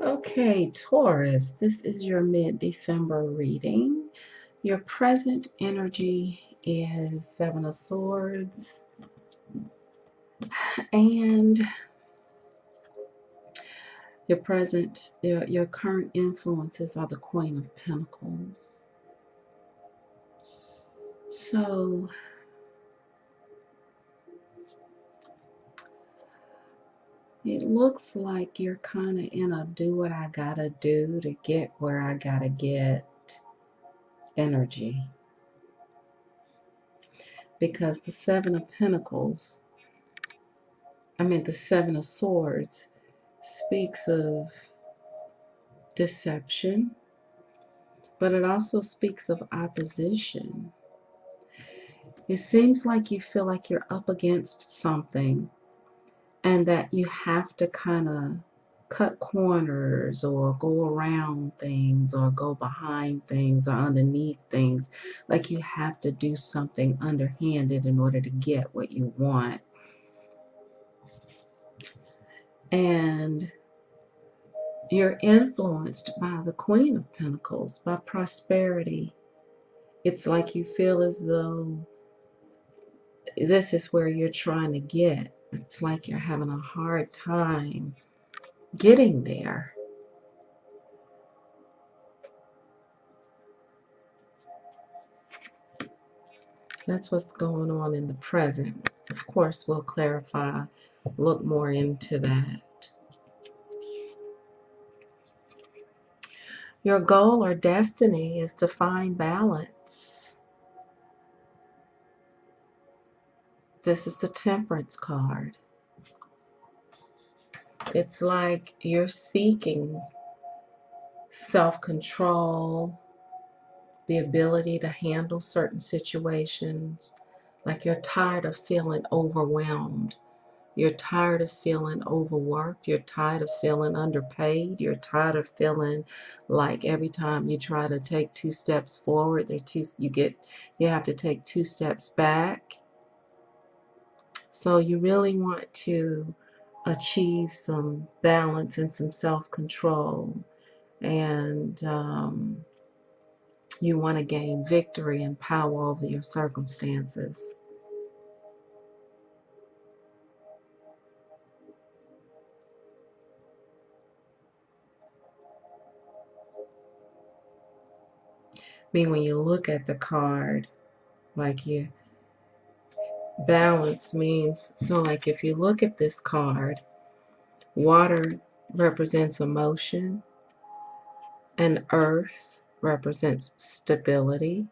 Okay, Taurus, this is your mid-December reading. Your present energy is Seven of Swords, and your current influences are the Queen of Pentacles. So it looks like you're kind of in a do what I gotta do to get where I gotta get energy. Because the Seven of Pentacles, the Seven of Swords, speaks of deception, but it also speaks of opposition. It seems like you feel like you're up against something and that you have to kind of cut corners or go around things or go behind things or underneath things. Like you have to do something underhanded in order to get what you want. And you're influenced by the Queen of Pentacles, by prosperity. It's like you feel as though this is where you're trying to get. It's like you're having a hard time getting there. That's what's going on in the present. Of course, we'll clarify, look more into that. Your goal or destiny is to find balance. This is the Temperance card. It's like you're seeking self-control, the ability to handle certain situations. Like you're tired of feeling overwhelmed. You're tired of feeling overworked. You're tired of feeling underpaid. You're tired of feeling like every time you try to take 2 steps forward, you have to take 2 steps back. So you really want to achieve some balance and some self-control, and you want to gain victory and power over your circumstances. When you look at the card, like balance means, so like if you look at this card, water represents emotion and earth represents stability.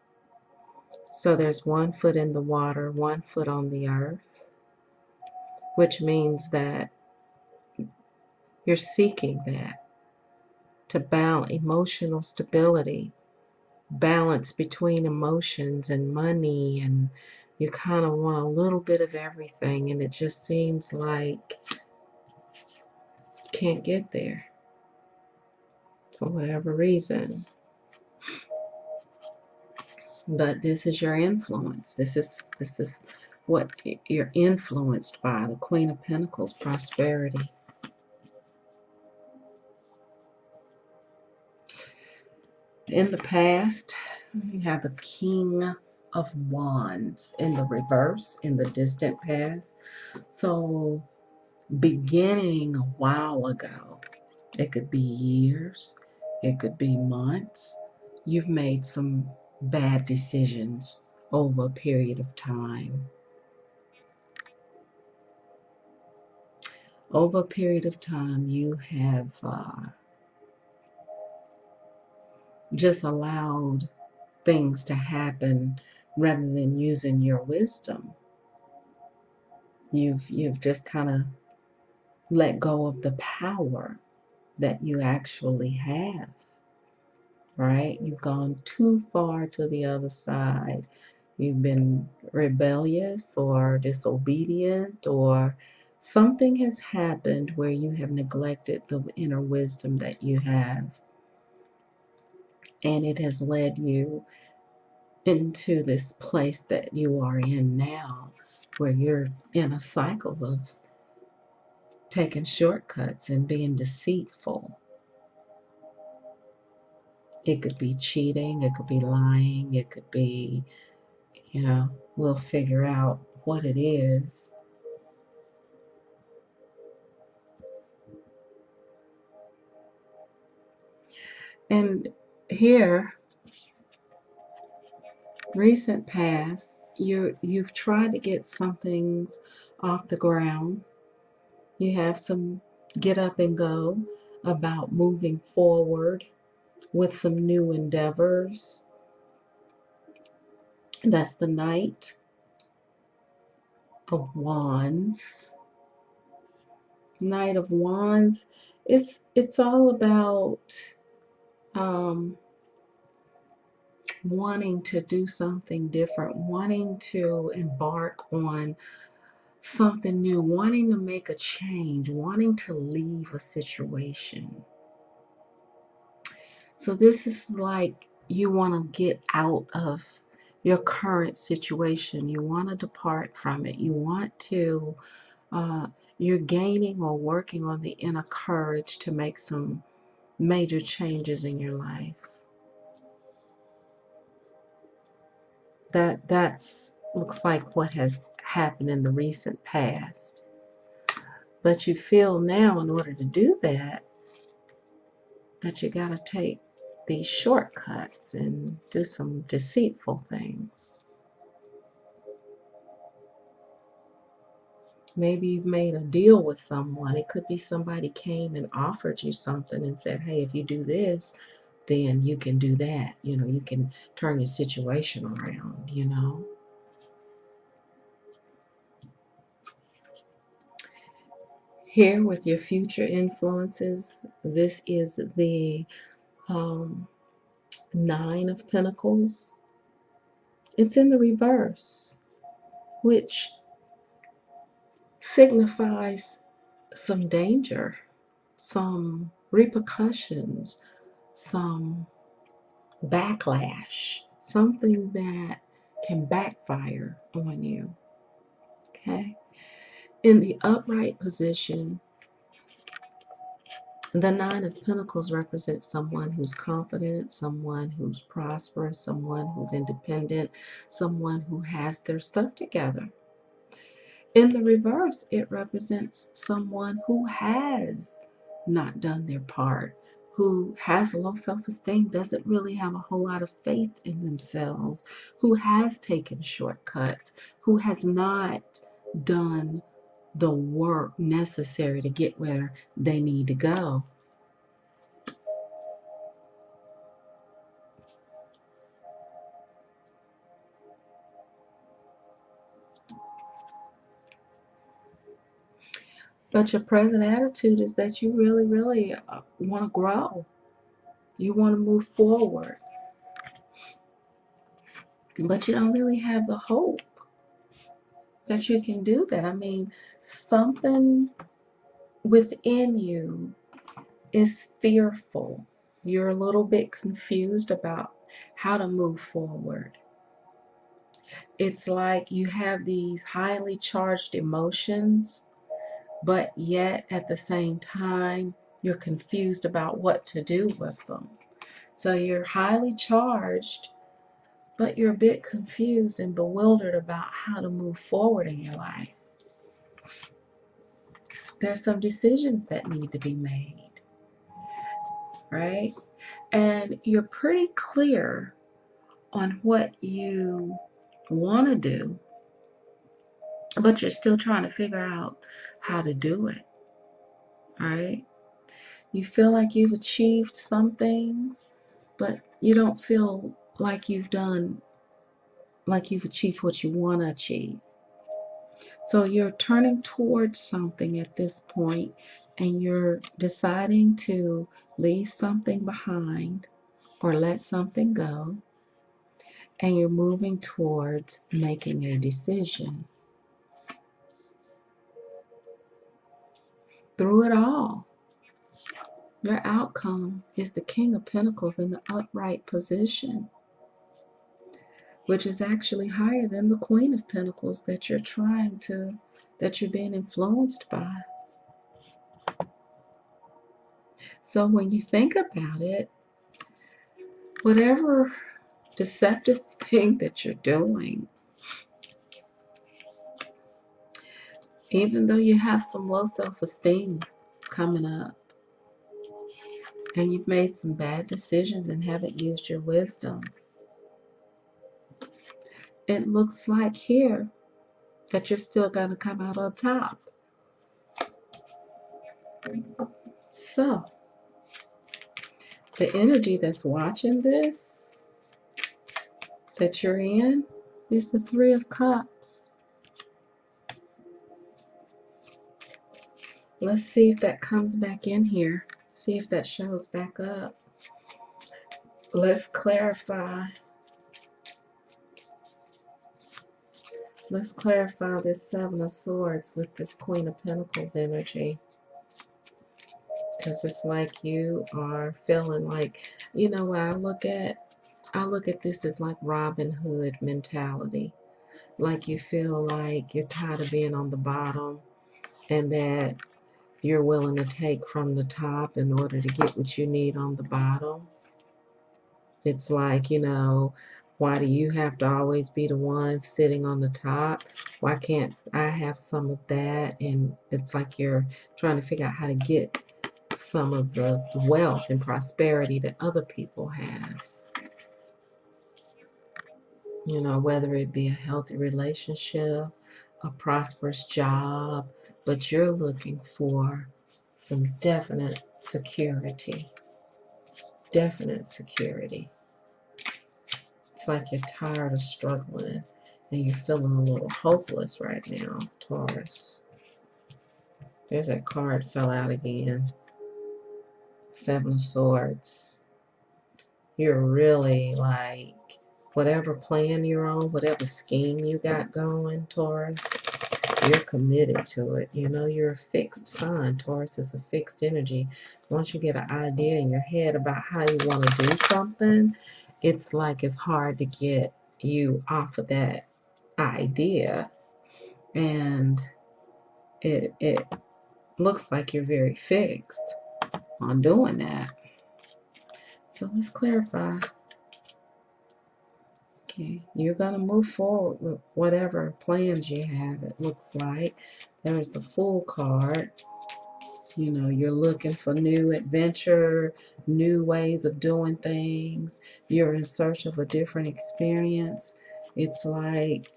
So there's 1 foot in the water, 1 foot on the earth, which means that you're seeking that, to balance emotional stability, balance between emotions and money, and you kind of want a little bit of everything, and it just seems like you can't get there for whatever reason. But this is your influence. This is what you're influenced by. The Queen of Pentacles, prosperity. In the past, you have the King of Wands in the reverse, in the distant past. So beginning a while ago, it could be years, it could be months, you've made some bad decisions over a period of time. Over a period of time, you have just allowed things to happen rather than using your wisdom. You've just kind of let go of the power that you actually have, right? You've gone too far to the other side. You've been rebellious or disobedient, or something has happened where you have neglected the inner wisdom that you have. And it has led you into this place that you are in now, where you're in a cycle of taking shortcuts and being deceitful. It could be cheating, it could be lying, it could be, we'll figure out what it is. And here, recent past, you've tried to get some things off the ground. You have some get up and go about moving forward with some new endeavors. That's the Knight of Wands. Knight of Wands. It's all about wanting to do something different, wanting to embark on something new, wanting to make a change, wanting to leave a situation. So this is like you want to get out of your current situation. You want to depart from it. You want to, you're gaining or working on the inner courage to make some major changes in your life. That's looks like what has happened in the recent past. But you feel now, in order to do that you got to take these shortcuts and do some deceitful things. Maybe you've made a deal with someone. It could be somebody came and offered you something and said, hey, if you do this, then you can do that. You can turn your situation around. Here with your future influences, this is the Nine of Pentacles. It's in the reverse, which signifies some danger, some repercussions, some backlash, something that can backfire on you. Okay? In the upright position, the Nine of Pentacles represents someone who's confident, someone who's prosperous, someone who's independent, someone who has their stuff together. In the reverse, it represents someone who has not done their part, who has low self-esteem, doesn't really have a whole lot of faith in themselves, who has taken shortcuts, who has not done the work necessary to get where they need to go. But your present attitude is that you really, really want to grow. You want to move forward. But you don't really have the hope that you can do that. I mean, something within you is fearful. You're a little bit confused about how to move forward. It's like you have these highly charged emotions, but yet at the same time, you're confused about what to do with them. So you're highly charged, but you're a bit confused and bewildered about how to move forward in your life. There's some decisions that need to be made, right? And you're pretty clear on what you want to do, but you're still trying to figure out how to do it, right? You feel like you've achieved some things, but you don't feel like you've achieved what you want to achieve. So you're turning towards something at this point, and you're deciding to leave something behind or let something go, and you're moving towards making a decision. Through it all, your outcome is the King of Pentacles in the upright position, which is actually higher than the Queen of Pentacles that you're being influenced by. So when you think about it, whatever deceptive thing that you're doing, even though you have some low self-esteem coming up, and you've made some bad decisions and haven't used your wisdom, it looks like here that you're still going to come out on top. So, the energy that's watching this, that you're in, is the Three of Cups. Let's see if that comes back in here. See if that shows back up. Let's clarify. Let's clarify this Seven of Swords with this Queen of Pentacles energy. Because it's like you are feeling like, you know what I look at this as like Robin Hood mentality. Like you feel like you're tired of being on the bottom and that you're willing to take from the top in order to get what you need on the bottom. It's like, you know, why do you have to always be the one sitting on the top? Why can't I have some of that? And it's like you're trying to figure out how to get some of the wealth and prosperity that other people have. You know, whether it be a healthy relationship, a prosperous job, but you're looking for some definite security. Definite security. It's like you're tired of struggling and you're feeling a little hopeless right now, Taurus. There's that card fell out again. Seven of Swords. You're really like, whatever plan you're on, whatever scheme you got going, Taurus, you're committed to it. You know, you're a fixed sign. Taurus is a fixed energy. Once you get an idea in your head about how you want to do something, it's like it's hard to get you off of that idea. And it looks like you're very fixed on doing that. So let's clarify. Okay, you're going to move forward with whatever plans you have, it looks like. There's the Fool card. You know, you're looking for new adventure, new ways of doing things. You're in search of a different experience. It's like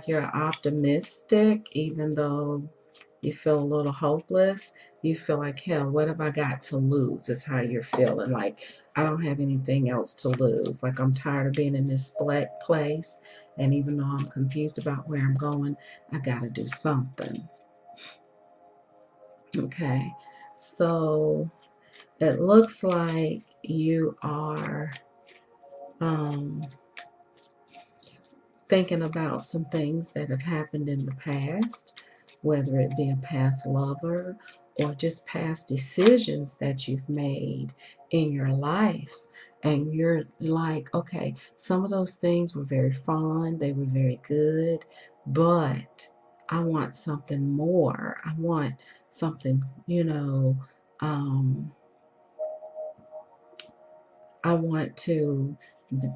you're optimistic, even though you feel a little hopeless. You feel like, hell, what have I got to lose? Is how you're feeling. Like, I don't have anything else to lose. Like, I'm tired of being in this place. And even though I'm confused about where I'm going, I got to do something. Okay. So, it looks like you are thinking about some things that have happened in the past, whether it be a past lover or just past decisions that you've made in your life. And you're like, okay, some of those things were very fun, they were very good, but I want something more. I want something, you know, I want to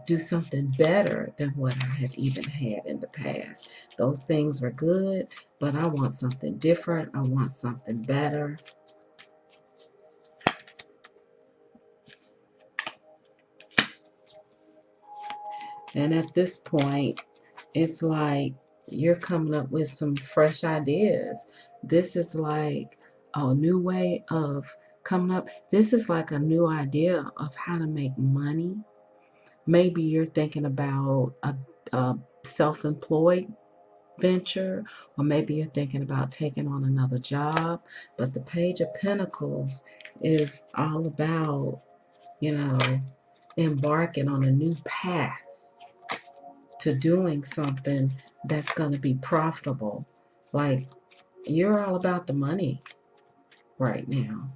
do something better than what I have even had in the past. Those things were good, but I want something different. I want something better. And at this point, it's like you're coming up with some fresh ideas. This is like a new way of coming up. This is like a new idea of how to make money. Maybe you're thinking about a self-employed venture, or maybe you're thinking about taking on another job. But the Page of Pentacles is all about, you know, embarking on a new path to doing something that's going to be profitable. Like, you're all about the money right now.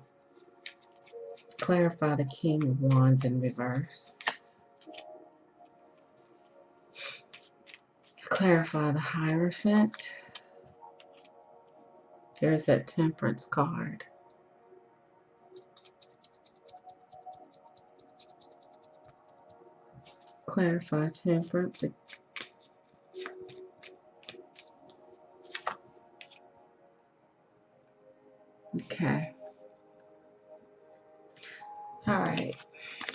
Clarify the King of Wands in reverse. Clarify the Hierophant. There's that Temperance card. Clarify temperance. Okay. All right.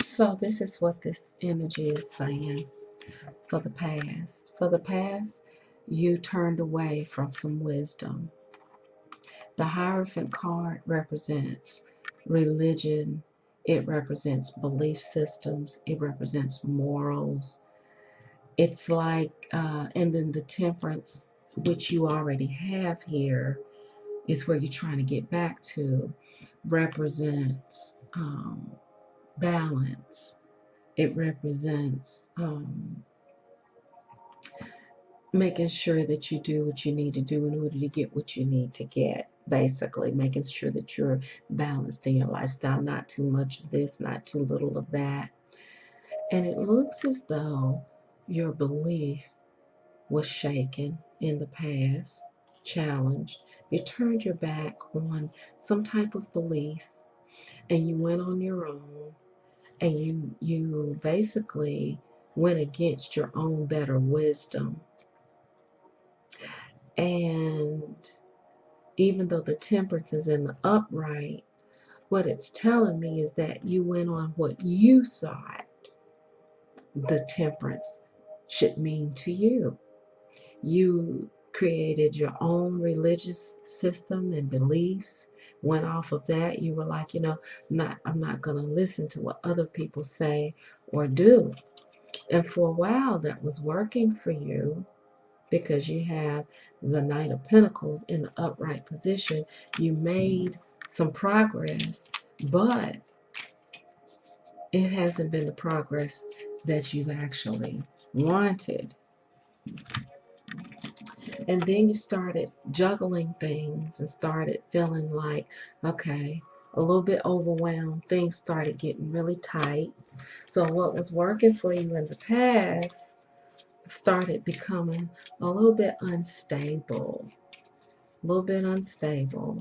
So this is what this energy is saying for the past. For the past, you turned away from some wisdom. The Hierophant card represents religion. It represents belief systems. It represents morals. It's like, and then the Temperance, which you already have here, is where you're trying to get back to, represents balance. It represents making sure that you do what you need to do in order to get what you need to get. Basically, making sure that you're balanced in your lifestyle, not too much of this, not too little of that. And it looks as though your belief was shaken in the past, challenged. You turned your back on some type of belief and you went on your own, and you basically went against your own better wisdom. And even though the Temperance is in the upright, what it's telling me is that you went on what you thought the Temperance should mean to you. You created your own religious system and beliefs, went off of that. You were like, I'm not going to listen to what other people say or do. And for a while, that was working for you because you have the Knight of Pentacles in the upright position. You made some progress, but it hasn't been the progress that you've actually wanted. And then you started juggling things and started feeling like, okay, a little bit overwhelmed. Things started getting really tight. So what was working for you in the past started becoming a little bit unstable. A little bit unstable.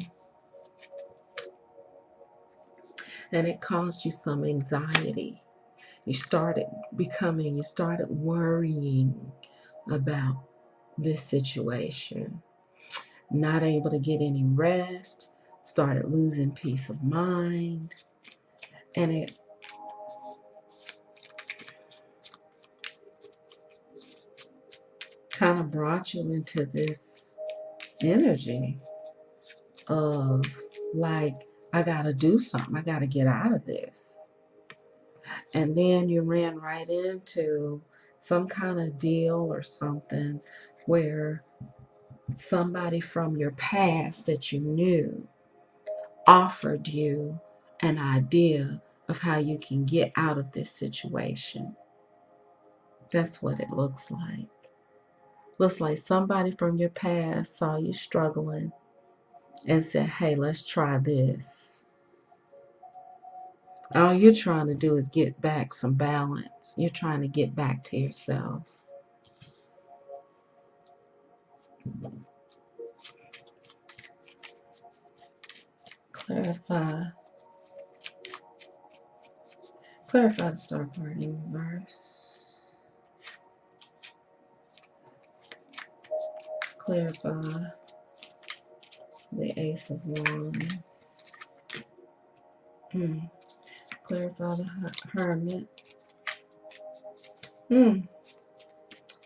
And it caused you some anxiety. You started worrying about this situation. Not able to get any rest, started losing peace of mind, and it kind of brought you into this energy of like, I gotta do something, I gotta get out of this. And then you ran right into some kind of deal or something where somebody from your past that you knew offered you an idea of how you can get out of this situation. That's what it looks like. Looks like somebody from your past saw you struggling and said, hey, let's try this. All you're trying to do is get back some balance. You're trying to get back to yourself. Clarify. Clarify the star card in reverse. Clarify the Ace of Wands. Clarify the Hermit.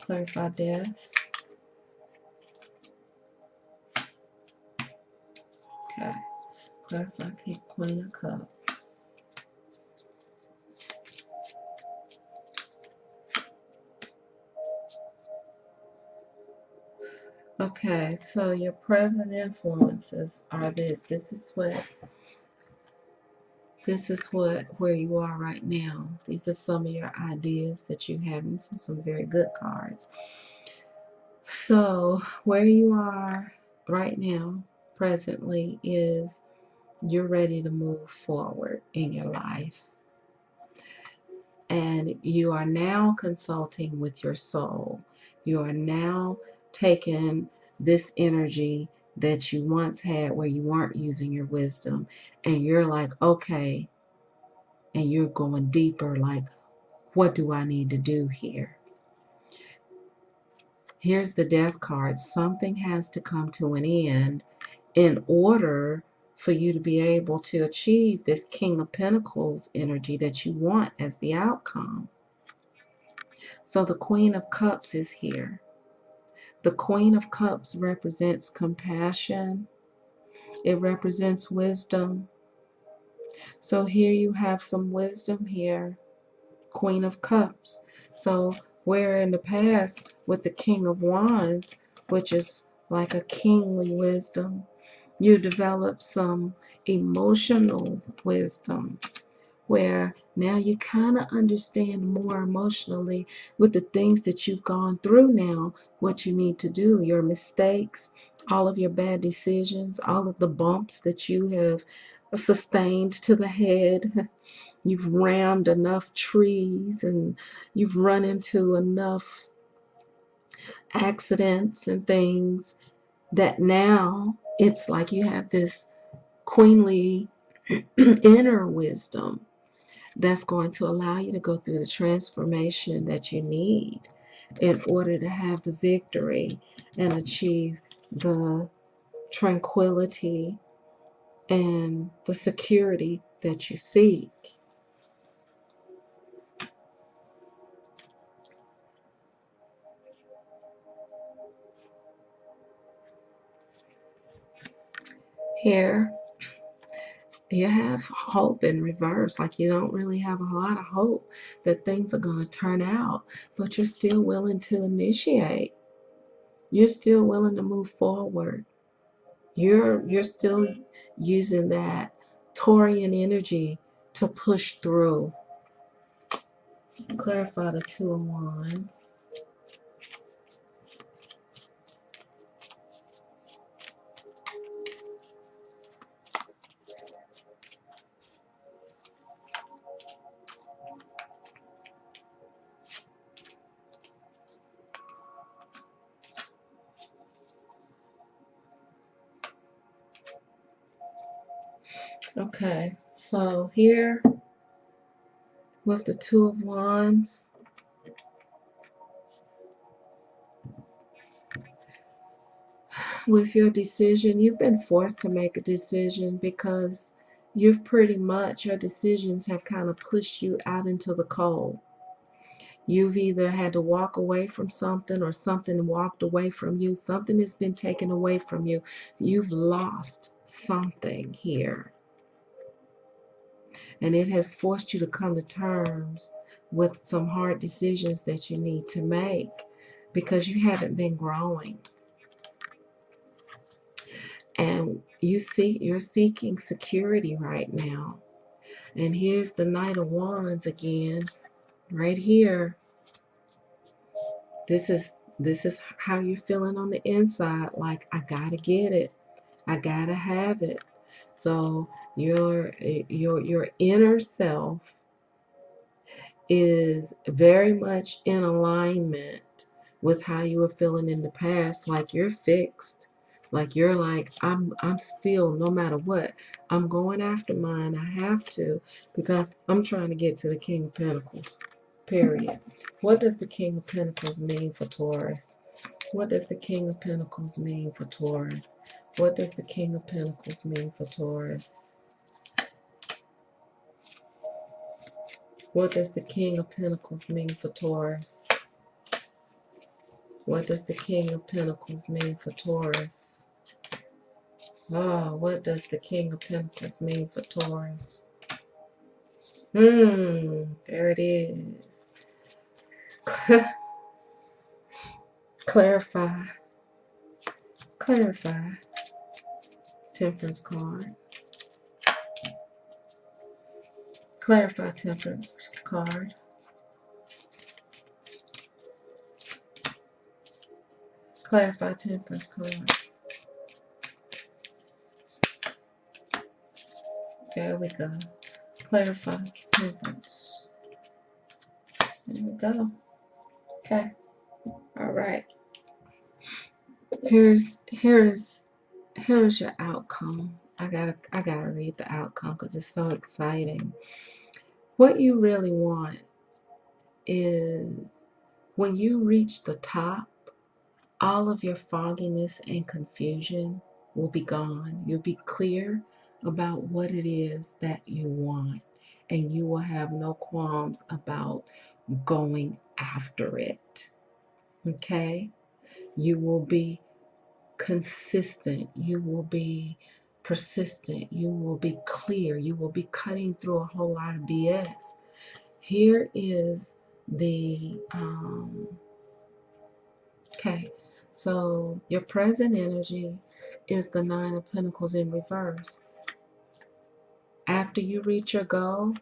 Clarify Death. Okay. Clarify Queen of Cups. Okay, so your present influences are this. This is where you are right now. These are some of your ideas that you have. These are some very good cards. So where you are right now, presently, is you're ready to move forward in your life. And you are now consulting with your soul. You are now taking this energy that you once had where you weren't using your wisdom, and you're like, okay, and you're going deeper, like, what do I need to do here? Here's the Death card. Something has to come to an end in order for you to be able to achieve this King of Pentacles energy that you want as the outcome. So the Queen of Cups is here. The Queen of Cups represents compassion. It represents wisdom. So here you have some wisdom here. Queen of Cups. So where in the past with the King of Wands, which is like a kingly wisdom, you develop some emotional wisdom where now you kind of understand more emotionally with the things that you've gone through now, what you need to do, your mistakes, all of your bad decisions, all of the bumps that you have sustained to the head. You've rammed enough trees and you've run into enough accidents and things that now it's like you have this queenly inner wisdom that's going to allow you to go through the transformation that you need in order to have the victory and achieve the tranquility and the security that you seek. Here, you have hope in reverse, like you don't really have a lot of hope that things are going to turn out, but you're still willing to initiate. You're still willing to move forward. You're still using that Taurian energy to push through. Clarify the Two of Wands. Okay, so here with the Two of Wands, with your decision, you've been forced to make a decision because you've pretty much, your decisions have kind of pushed you out into the cold. You've either had to walk away from something or something walked away from you. Something has been taken away from you. You've lost something here. And it has forced you to come to terms with some hard decisions that you need to make because you haven't been growing. And you're seeking security right now. And here's the Knight of Wands again, right here. This is how you're feeling on the inside, like I gotta get it. I gotta have it. So your inner self is very much in alignment with how you were feeling in the past, like you're fixed. Like you're like, I'm still, no matter what, I'm going after mine. I have to, because I'm trying to get to the King of Pentacles. Period. What does the King of Pentacles mean for Taurus? What does the King of Pentacles mean for Taurus? What does the King of Pentacles mean for Taurus? What does the King of Pentacles mean for Taurus? What does the King of Pentacles mean for Taurus? Oh, what does the King of Pentacles mean for Taurus? There it is. Clarify. Clarify. Temperance card. Clarify Temperance card. Clarify Temperance card. There we go. Clarify Temperance. There we go. Okay. All right. Here's your outcome. I gotta read the outcome because it's so exciting. What you really want is when you reach the top, all of your fogginess and confusion will be gone. You'll be clear about what it is that you want, and you will have no qualms about going after it. Okay? You will be consistent. You will be persistent. You will be clear. You will be cutting through a whole lot of BS. Here is the okay, so your present energy is the Nine of Pentacles in reverse. After you reach your goal,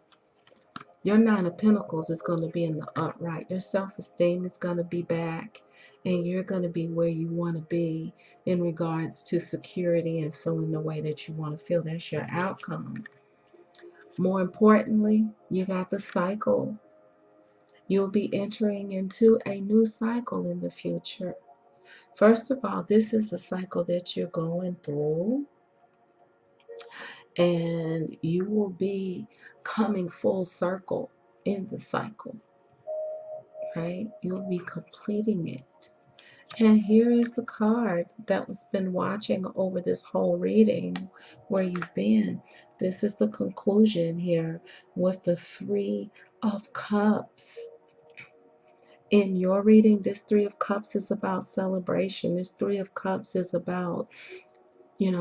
your Nine of Pentacles is going to be in the upright. Your self-esteem is going to be back, and you're going to be where you want to be in regards to security and feeling the way that you want to feel. That's your outcome. More importantly, you got the cycle. You'll be entering into a new cycle in the future. First of all, this is a cycle that you're going through, and you will be coming full circle in the cycle, right? You'll be completing it. And here is the card that was been watching over this whole reading where you've been. This is the conclusion here with the Three of Cups. In your reading, this Three of Cups is about celebration. This Three of Cups is about,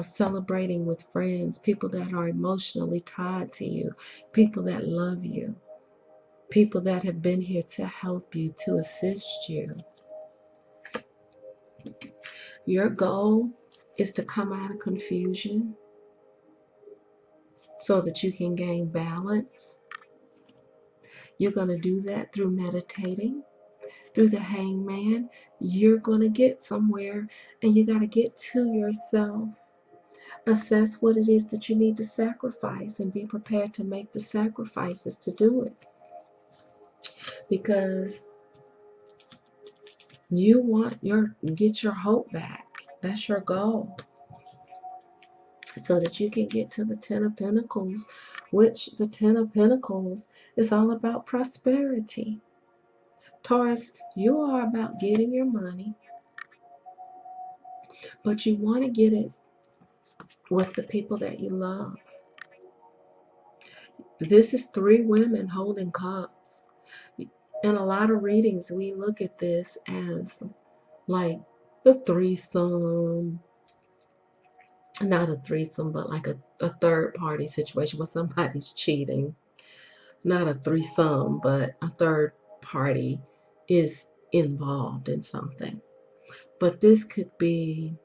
celebrating with friends, people that are emotionally tied to you, people that love you, people that have been here to help you, to assist you. Your goal is to come out of confusion so that you can gain balance. You're going to do that through meditating, through the hangman. You're going to get somewhere, and you got to get to yourself. Assess what it is that you need to sacrifice and be prepared to make the sacrifices to do it. Because you want get your hope back. That's your goal. So that you can get to the Ten of Pentacles, which the Ten of Pentacles is all about prosperity. Taurus, you are about getting your money, but you want to get it with the people that you love. This is three women holding cups. In a lot of readings, we look at this as like the threesome, not a threesome, but like a third party situation where somebody's cheating. Not a threesome, but a third party is involved in something. But this could be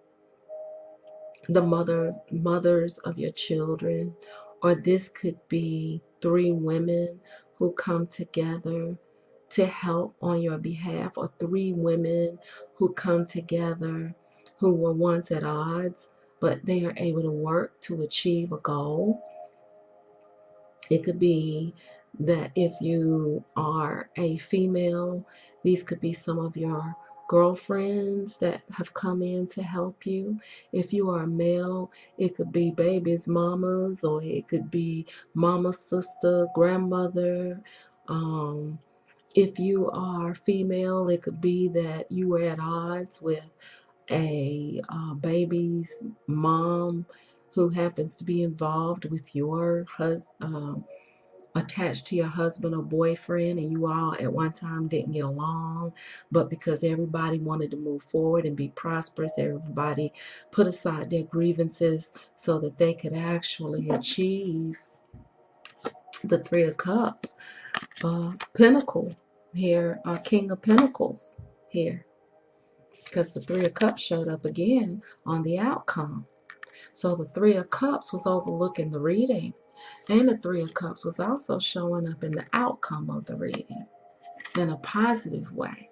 the mothers of your children, or this could be three women who come together to help on your behalf, or three women who come together who were once at odds, but they are able to work to achieve a goal. It could be that if you are a female, these could be some of your girlfriends that have come in to help you. If you are a male, it could be baby's mamas, or it could be mama's sister, grandmother. If you are female, it could be that you were at odds with a baby's mom who happens to be involved with your husband, attached to your husband or boyfriend, and you all at one time didn't get along, but because everybody wanted to move forward and be prosperous, everybody put aside their grievances so that they could actually achieve the Three of Cups. Pentacle here, King of Pentacles here, because the Three of Cups showed up again on the outcome. So the Three of Cups was overlooking the reading, and the Three of Cups was also showing up in the outcome of the reading in a positive way.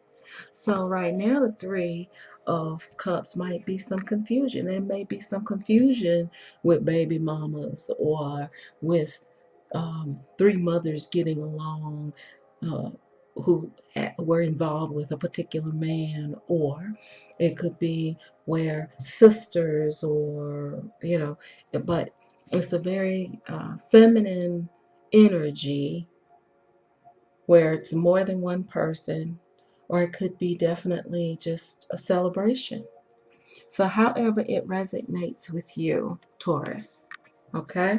So right now the Three of Cups might be some confusion. There may be some confusion with baby mamas, or with three mothers getting along who were involved with a particular man, or it could be where sisters, or but it's a very feminine energy where it's more than one person, or it could be definitely just a celebration. So however it resonates with you, Taurus. Okay?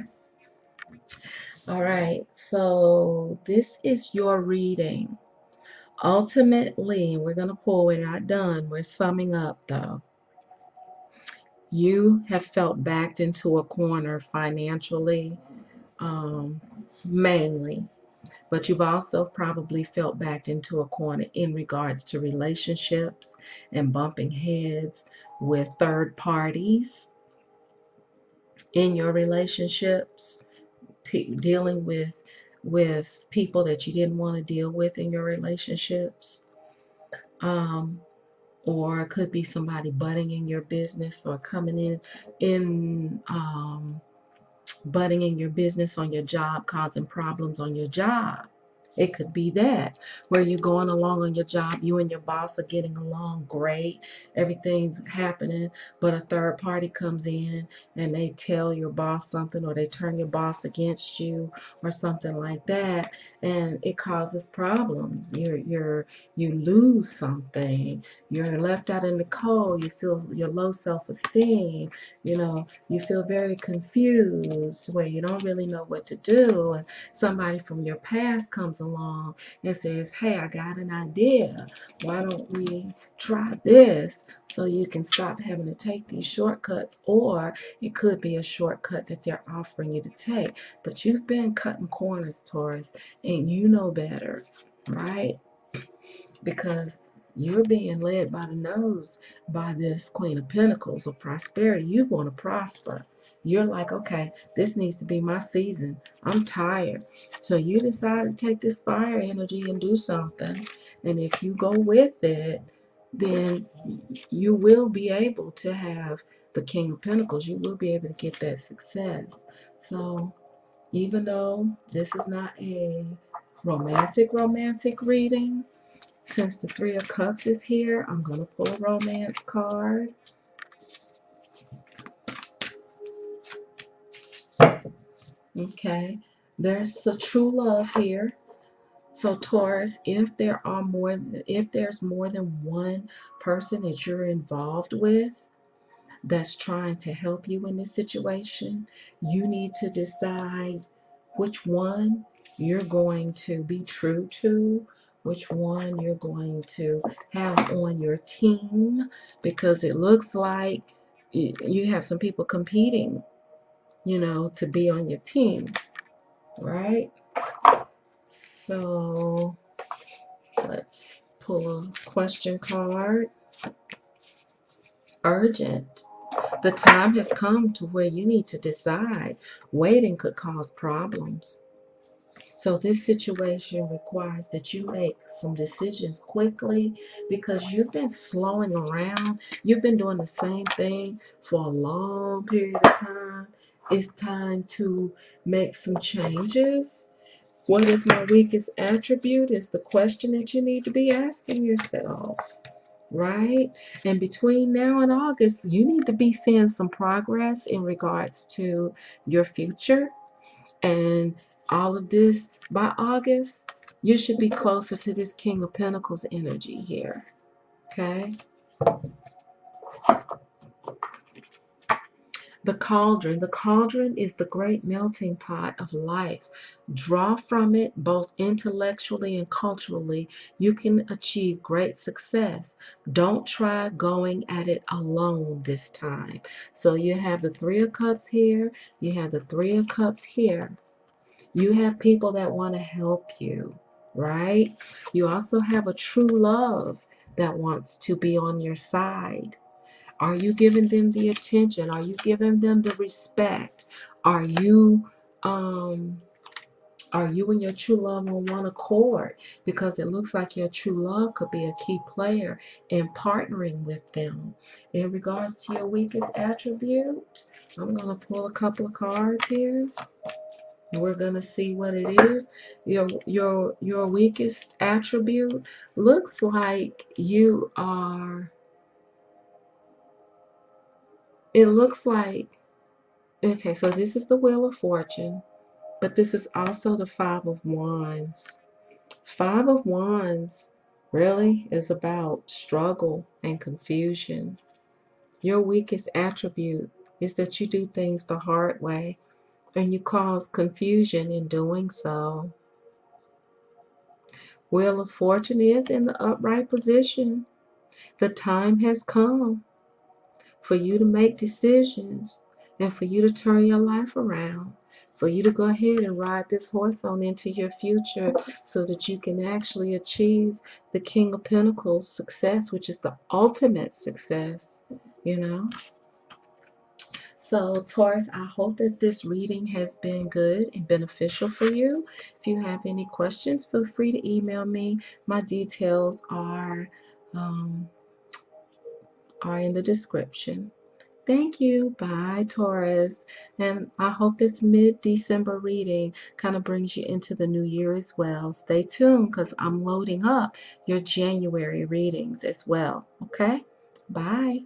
All right. So this is your reading. Ultimately, we're going to pull, we're not done. We're summing up though. You have felt backed into a corner financially, mainly. But you've also probably felt backed into a corner in regards to relationships and bumping heads with third parties in your relationships, dealing with people that you didn't want to deal with in your relationships. Or it could be somebody butting in your business or coming in butting in your business on your job, causing problems on your job. It could be that where you're going along on your job, you and your boss are getting along great, everything's happening, but a third party comes in and they tell your boss something, or they turn your boss against you or something like that, and it causes problems. You lose something. You're left out in the cold. You feel your low self-esteem. You feel very confused where you don't really know what to do. And somebody from your past comes along and says, hey, I got an idea. Why don't we try this so you can stop having to take these shortcuts? Or it could be a shortcut that they're offering you to take. But you've been cutting corners, Taurus, and you know better, right? Because you're being led by the nose by this Queen of Pentacles of prosperity. You want to prosper. You're like, okay, this needs to be my season. I'm tired. So you decide to take this fire energy and do something. And if you go with it, then you will be able to have the King of Pentacles. You will be able to get that success. So even though this is not a romantic reading, since the Three of Cups is here, I'm going to pull a romance card. Okay, there's a true love here. So Taurus, if there's more than one person that you're involved with that's trying to help you in this situation, you need to decide which one you're going to be true to, which one you're going to have on your team, because it looks like you have some people competing, to be on your team, right? So let's pull a question card. Urgent. The time has come to where you need to decide. Waiting could cause problems. So this situation requires that you make some decisions quickly, because you've been slowing around. You've been doing the same thing for a long period of time. It's time to make some changes. What is my weakest attribute is the question that you need to be asking yourself, right? And between now and August, you need to be seeing some progress in regards to your future. And all of this, by August, you should be closer to this King of Pentacles energy here. Okay? The cauldron. The cauldron is the great melting pot of life. Draw from it both intellectually and culturally. You can achieve great success. Don't try going at it alone this time. So you have the Three of Cups here. You have the Three of Cups here. You have people that want to help you, right? You also have a true love that wants to be on your side. Are you giving them the attention? Are you giving them the respect? Are you um and your true love on one accord? Because it looks like your true love could be a key player in partnering with them. In regards to your weakest attribute, I'm going to pull a couple of cards here. We're gonna see what it is. Your weakest attribute looks like you are. It looks like, okay. So this is the Wheel of Fortune, but this is also the Five of Wands. Five of Wands really is about struggle and confusion. Your weakest attribute is that you do things the hard way and you cause confusion in doing so. Wheel of Fortune is in the upright position. The time has come for you to make decisions and for you to turn your life around, for you to go ahead and ride this horse on into your future so that you can actually achieve the King of Pentacles success, which is the ultimate success, you know. So, Taurus, I hope that this reading has been good and beneficial for you. If you have any questions, feel free to email me. My details are in the description. Thank you. Bye, Taurus. And I hope this mid-December reading kind of brings you into the new year as well. Stay tuned because I'm loading up your January readings as well. Okay? Bye.